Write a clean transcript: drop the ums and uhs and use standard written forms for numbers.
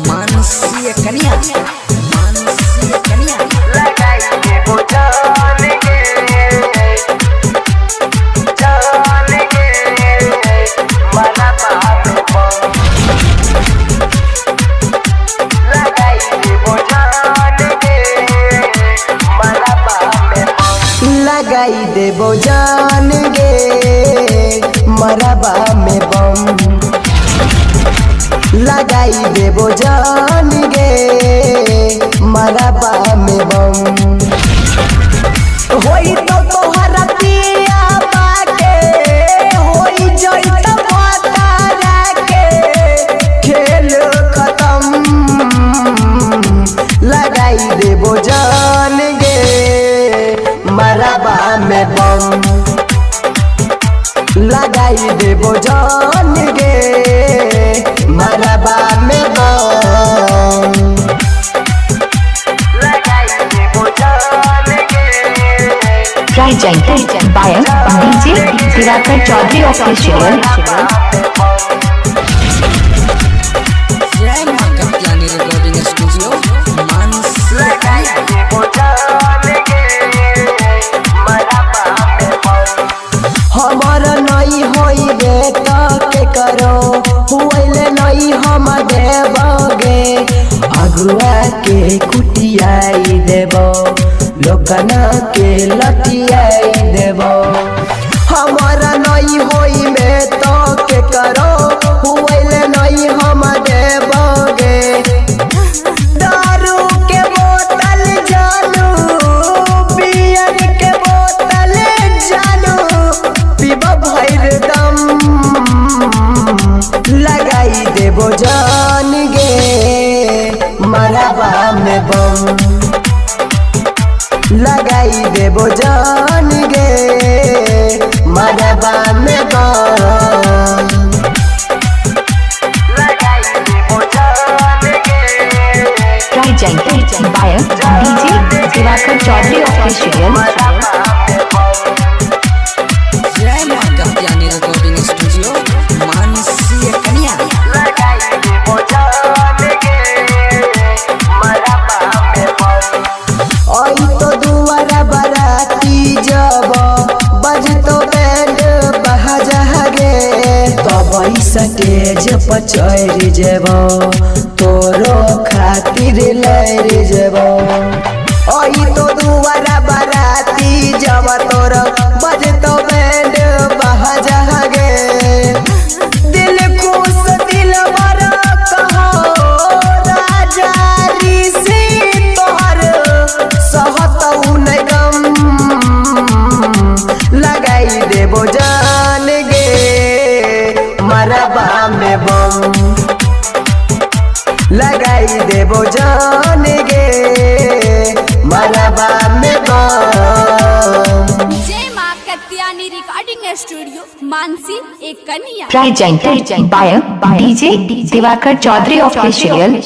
मानसीय कन्या लगाइए वो जान गे माला बाप लगाइए वो जान गे माला बाप लगाई देबो जान गे मरबा में बम लगाई देबो जान गे मरबा में बम होई तो तोहरा पिया बाके होई जई तो बतारा के खेल खत्म लगाई देबो जान गे मरबा में बम लगाई देबो जान गे मरबा में बम लगाई देबो जान गे Presented by DJ Diwakar Chaudhary Official। जय मां कत्यानी रिकॉर्डिंग स्टूडियो मानसीय लगाई देबो जान गे मरबा में बम हमर नहीं होई बेटा के करो हुएले नहीं हम देबोगे अगुआ के कुटियाई देबो लोकना के लटियाई देबो हमर नहीं होई में तो के करो हुएले नहीं हम देबोगे दारू के बोतल जानू बियर के बोतल जानू पीबो भैर दम लगाई देबो जान गे मरबा में बम लगाई देबो जान गे मरबा में बम लगाई देबो जान गे Presented by DJ Diwakar Chaudhary Official। जय मां कत्यानी रिकॉर्डिंग स्टूडियो मानसीय कन्या लगाई देबो जान गे मरबा में बम आई तो दुआरा बराती जब बजतो बैंड बजा गे तब स्टेज पर चढ़ जेबो तोरो खातिर लड़ जेबो आई तो दुआरा बराती जब तोर बजतो बैंड बजा गे दिल खुश दिल बड़ा कहो राजा ऋषि तोहर सहतौ नहीं गम लगाई देबो जान गे मरबा में बम लगाई देबो जान गे मरबा में बम जय मां कत्यानी रिकॉर्डिंग स्टूडियो मानसी एक कन्या Presented by DJ Diwakar Chaudhary Official।